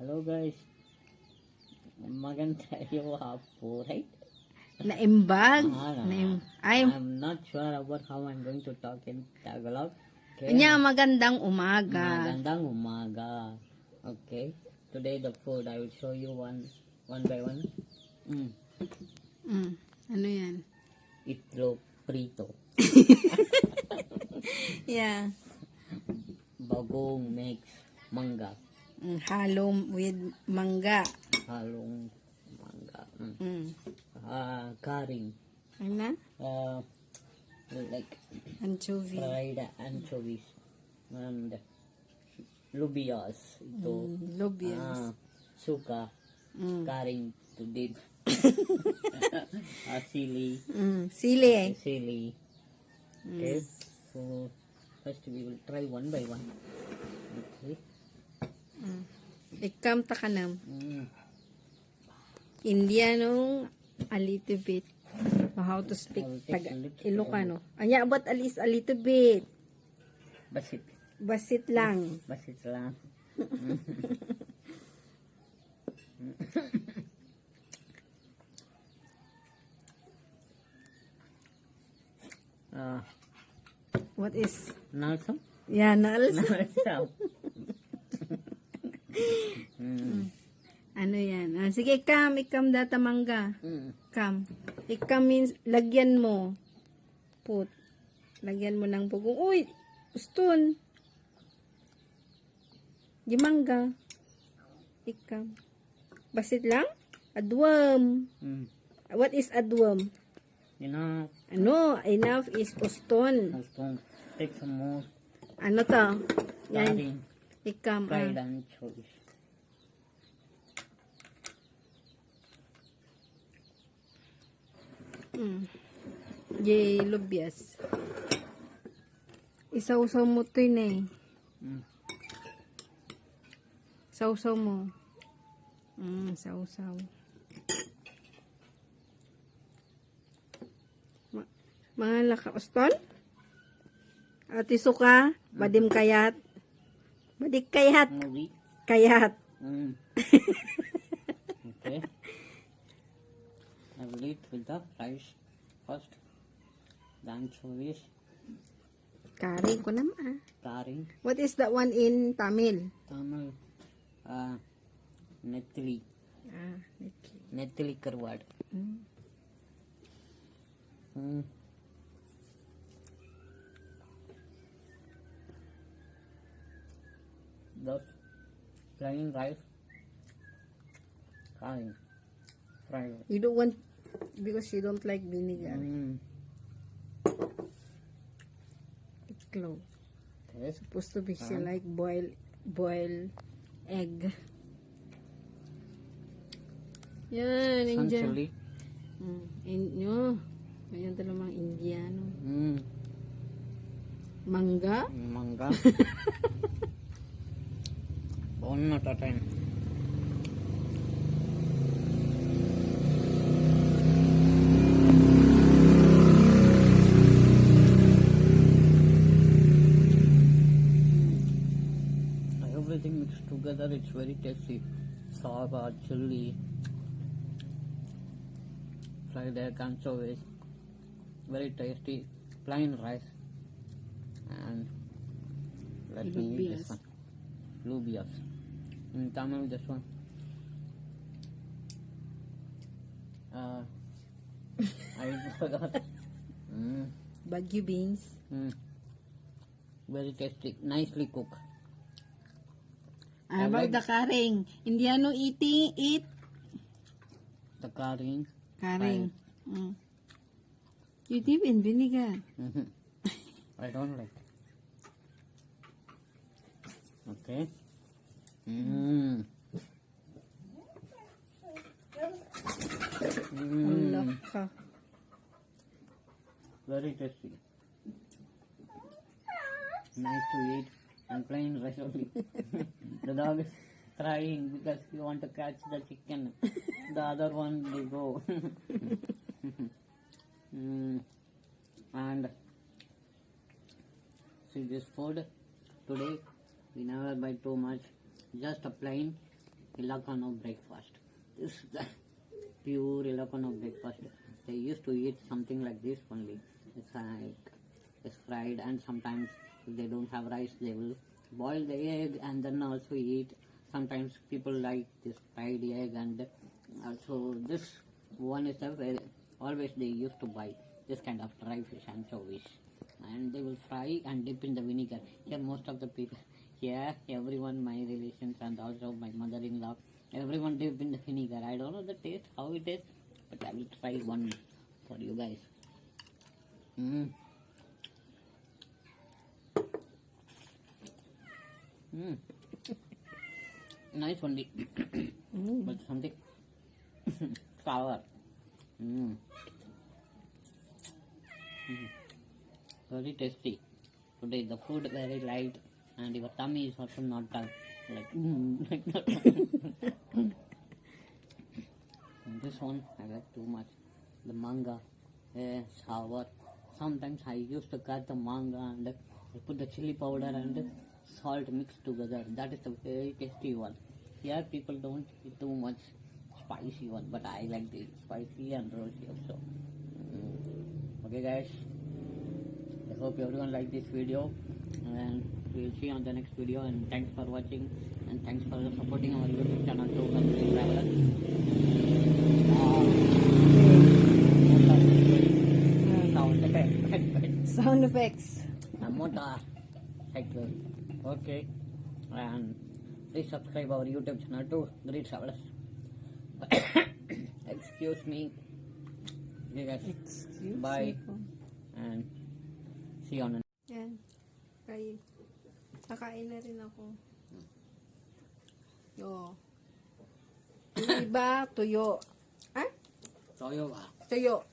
Hello guys. Maganda yung hapo, right? Naimbag. I'm not sure about how I'm going to talk in Tagalog. Okay. Magandang umaga. Magandang umaga. Okay. Today the food I will show you one by one. Ano yan? Itlog prito. Yeah. Bagoong mix mangga. Halo with mangga. Halong mangga. Kareng. Ano? Like Anchovy. fried anchovies and lubias. Ito. Lubias. Suka. Kareng to dip. Sili. Sili. Sili. Okay. So first we will try one by one. Okay. Ikam takanam. Indiano a little bit. How to speak Ilocano. Anya about at least a little bit. Basit. Basit lang. Basit lang. What is? Nalsam? Yeah, nalsam. Nalsam. Ano yan? Sige, ikam data mangga. Kam. Ikam means, lagyan mo. Put. Lagyan mo ng bugong. Uy! Uston. Di mangga. Ikam. Basit lang? Adwam. What is adwam? Enough. Ano? Enough is uston. Uston. Take some more. Ano to? Yan. Kareng. Ikam. Fried anchovies. Yay, lubias. Isaw-saw mo to yun eh. Saw-saw mo. Saw-saw. Mga lakauston? Ati suka? Badim kayat? Badik kayat? Movie. Kayat. Okay. I will eat with the rice first. The anchovies. Kareng ko naman. Kareng. What is that one in Tamil? Tamil. Nettili. Nettili karwad. Those plain rice. Kareng. Fried. You don't want, because you don't like vinegar. Itlog. Yes. Supposed to be she like boil egg. Yan, Indian. Chili. Ayan talaga mga Indiano. Mangga. One at a time. Everything mixed together, it's very tasty. Saga, chili, fried egg, anchovies, very tasty. Plain rice, and let me eat this one. Lubias. In Tamil, this one. I forgot. Baguio beans. Very tasty, nicely cooked. About the kareng. Indiano eat The kareng. kareng. You dip in vinegar. I don't like. Okay. Laka. Very tasty. Nice to eat. And plain rice only. The dog is crying because he want to catch the chicken. The other one will go. And see this food today we never buy too much, just a plain Ilocano breakfast. This is the pure Ilocano breakfast. They used to eat something like this only. It's fried, and sometimes if they don't have rice, they will boil the egg and then also eat. Sometimes people like this fried egg, and also this one is the very, always they used to buy this kind of dry fish anchovies, and they will fry and dip in the vinegar. Here most of the people, here everyone, my relations and also my mother-in-law, everyone dip in the vinegar. I don't know the taste, how it is, but I will try one for you guys. Nice only, but something sour. Very tasty. Today the food very light, and your tummy is also not like that. This one I like too much. The manga, sour. Sometimes I used to cut the manga and I put the chili powder and salt mixed together. That is a very tasty one. Here people don't eat too much spicy one, but I like the spicy and rosy also. Okay guys, I hope everyone liked this video, and we'll see you on the next video, and thanks for watching, and thanks for supporting our YouTube channel Twohungry Sound effects. Motor cycle. Okay, and please subscribe our YouTube channel too, Great Travelers. Excuse me. Okay guys, bye, and see you on the Yan. Kakain na rin ako. Yo. Yung iba, tuyo. Ah? Toyo ba? Tuyo.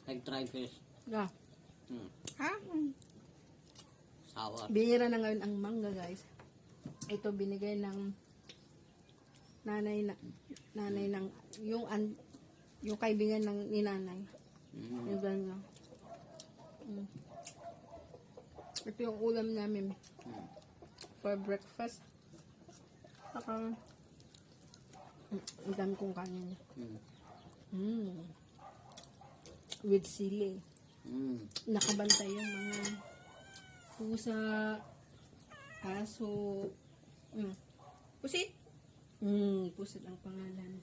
Like dry fish. Yeah. Ha? Sour. Binira na ngayon ang mangga, guys. Ito binigay ng nanay ng yung kaibigan ng ni nanay. Yung ganyan. Ito yung ulam namin for breakfast. Saka ang dami kong kanin. With sili. Nakabantay yung mga pusa, aso. Pusit? Pusit ang pangalan.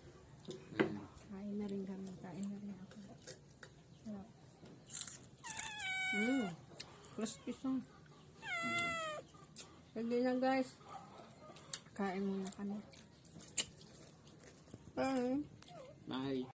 Kain na rin kami. Kain na rin ako. Sarap. Crispy siya. Sige na guys. Kain muna kami. Bye. Bye.